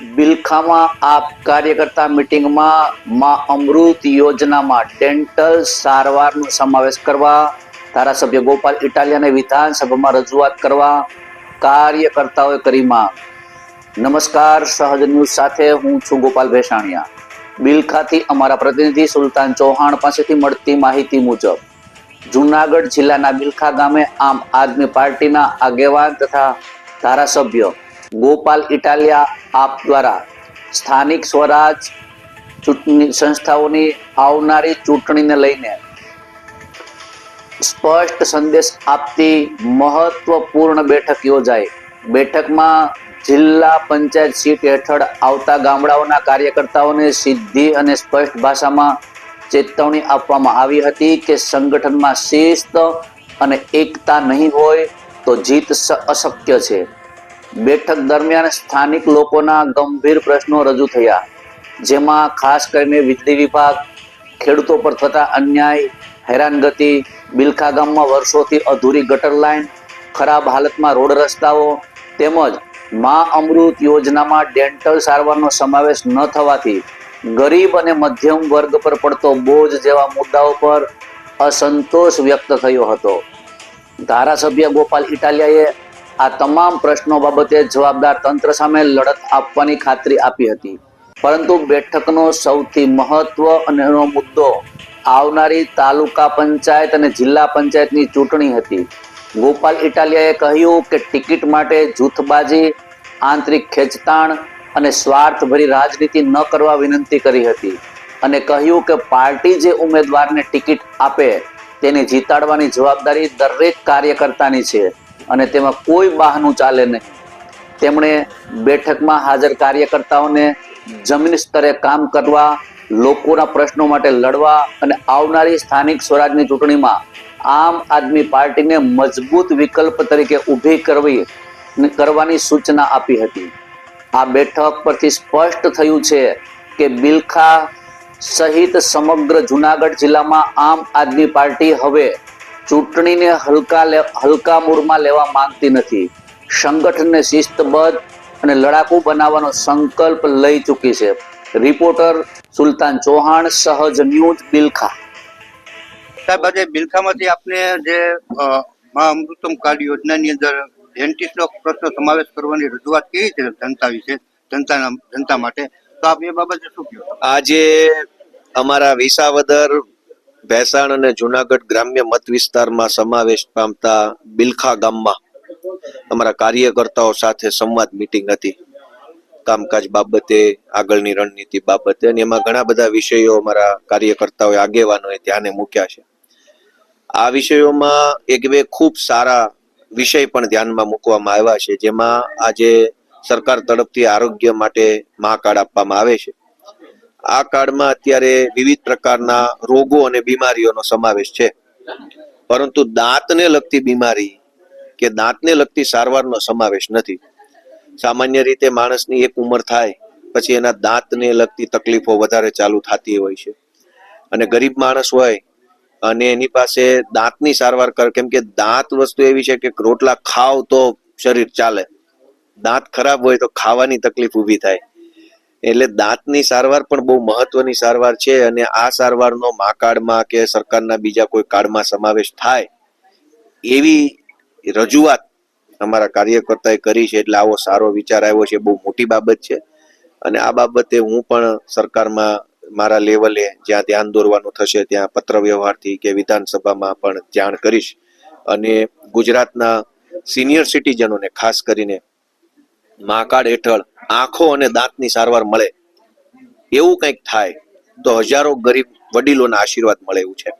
બિલખામાં આપ કાર્યકર્તા મીટિંગમાં માં અમૃત યોજનામાં ડેન્ટલ સારવારનો સમાવેશ કરવા, ધારાસભ્ય ગોપાલ ઇટાલિયાને વિધાનસભામાં રજૂઆત કરવા કાર્યકર્તાઓએ કરી માંગ। નમસ્કાર, સહજ ન્યૂઝ સાથે હું છું ગોપાલ ભેસાણિયા। બિલખાથી અમારા પ્રતિનિધિ સુલતાન ચૌહાણ પાસેથી મળતી માહિતી મુજબ જૂનાગઢ જિલ્લાના બિલખા ગામે આમ આદમી પાર્ટીના આગેવાન તથા ધારાસભ્ય ગોપાલ ઇટાલિયા આપ દ્વારા સ્થાનિક સ્વરાજ ચૂંટણી સંસ્થાઓની આવનારી ચૂંટણીને લઈને સ્પષ્ટ સંદેશ આપતી મહત્વપૂર્ણ બેઠક યોજાઈ। બેઠકમાં જિલ્લા પંચાયત સીટ હેઠળ આવતા ગામડાઓના કાર્યકર્તાઓને સીધી અને સ્પષ્ટ ભાષામાં ચેતવણી આપવામાં આવી હતી કે સંગઠનમાં શિસ્ત અને એકતા નહીં હોય તો જીત અશક્ય છે। બેઠક દરમિયાન સ્થાનિક લોકોના ગંભીર પ્રશ્નો રજૂ થયા, જેમાં ખાસ કરીને વીજળી વિભાગ, ખેડૂતો પર થતા અન્યાય, હેરાનગતિ, બિલખા ગામમાં વર્ષોથી અધૂરી ગટર લાઇન, ખરાબ હાલતમાં રોડ રસ્તાઓ તેમજ માં અમૃત યોજનામાં ડેન્ટલ સારવારનો સમાવેશ ન થવાથી ગરીબ અને મધ્યમ વર્ગ પર પડતો બોજ જેવા મુદ્દાઓ પર અસંતોષ વ્યક્ત થયો હતો। ધારાસભ્ય ગોપાલ ઇટાલિયાએ આ તમામ પ્રશ્નો બાબતે જવાબદાર તંત્ર સામે લડત આપવાની ખાતરી આપી હતી, પરંતુ બેઠકનો સૌથી મહત્વનો મુદ્દો આવનારી તાલુકા પંચાયત અને જિલ્લા પંચાયતની ચૂંટણી હતી। ગોપાલ ઇટાલિયાએ કહ્યું કે ટિકિટ માટે જૂથબાજી, આંતરિક ખેંચતાણ અને સ્વાર્થભરી રાજનીતિ ન કરવા વિનંતી કરી હતી અને કહ્યું કે પાર્ટી જે ઉમેદવારને ટિકિટ આપે તેને જીતાડવાની જવાબદારી દરેક કાર્યકર્તાની છે અને તેમાં કોઈ બહાનું ચાલે નહીં। તેમણે બેઠકમાં હાજર કાર્યકર્તાઓને જમીન સ્તરે કામ કરવા, લોકોના પ્રશ્નો માટે લડવા અને આવનારી સ્થાનિક સ્વરાજની ચૂંટણીમાં આમ આદમી પાર્ટીને મજબૂત વિકલ્પ તરીકે ઊભી કરવાની સૂચના આપી હતી। આ બેઠક પરથી સ્પષ્ટ થયું છે કે બિલખા સહિત સમગ્ર જૂનાગઢ જિલ્લામાં આમ આદમી પાર્ટી હવે ચૂંટણીને હલકા મૂડમાં લેવા માંગતી નથી। સંગઠનને શિસ્તબદ્ધ અને લડાકુ બનાવવાનો સંકલ્પ લઈ ચૂકી છે। રિપોર્ટર સુલતાન ચૌહાણ, સહજ ન્યૂઝ, બિલખા। સાહેબ, આજે બિલખામાંથી આપને જે મા અમૃતમ કાર્ડ યોજનાની અંદર ડેન્ટિસ્ટનો પ્રશ્ન સમાવેશ કરવાની રજૂઆત કરી છે જનતા માટે, તો આપ એ બાબતે શું કહો? આજે અમારા વિસાવદર, ભેસાણ અને જુનાગઢ ગ્રામ્ય મત વિસ્તારમાં સમાવેશ પામતા બિલખા ગામમાં અમારા કાર્યકર્તાઓ સાથે સંવાદ મીટિંગ હતી, કામકાજ બાબતે, આગળની રણનીતિ બાબતે, અને એમાં ઘણા બધા વિષયો અમારા કાર્યકર્તાઓએ, આગેવાનોએ ધ્યાને મૂક્યા છે। આ વિષયોમાં એક બે ખૂબ સારા વિષય પણ ધ્યાનમાં મૂકવામાં આવ્યા છે, જેમાં આજે સરકાર તરફથી આરોગ્ય માટે મા કાર્ડ આપવામાં આવે છે। આ કાર્ડમાં અત્યારે વિવિધ પ્રકારના રોગો અને બીમારીઓનો સમાવેશ છે, પરંતુ દાંતને લગતી બીમારી કે દાંતને લગતી સારવારનો સમાવેશ નથી। સામાન્ય રીતે માણસની એક ઉંમર થાય પછી એના દાંતને લગતી તકલીફો વધારે ચાલુ થતી હોય છે, અને ગરીબ માણસ હોય અને એની પાસે દાંતની સારવાર કરે, કેમ કે દાંત વસ્તુ એવી છે કે રોટલા ખાવ તો શરીર ચાલે, દાંત ખરાબ હોય તો ખાવાની તકલીફ ઊભી થાય। એટલે દાંતની સારવાર પણ બહુ મહત્વની સારવાર છે, અને આ સારવારનો મા કાર્ડમાં કે સરકારના બીજા કોઈ કાર્ડમાં સમાવેશ થાય એવી રજૂઆત અમારા કાર્યકર્તાએ કરી છે। એટલે આવો સારો વિચાર આવ્યો છે, બહુ મોટી બાબત છે, અને આ બાબતે હું પણ સરકારમાં મારા લેવલે જ્યાં ધ્યાન દોરવાનું થશે ત્યાં પત્ર વ્યવહારથી કે વિધાનસભામાં પણ જાણ કરીશ, અને ગુજરાતના સિનિયર સિટીઝનોને ખાસ કરીને મા કાર્ડ હેઠળ આંખો અને દાંતની સારવાર મળે એવું કંઈક થાય તો હજારો ગરીબ વડીલોના આશીર્વાદ મળે એવું છે।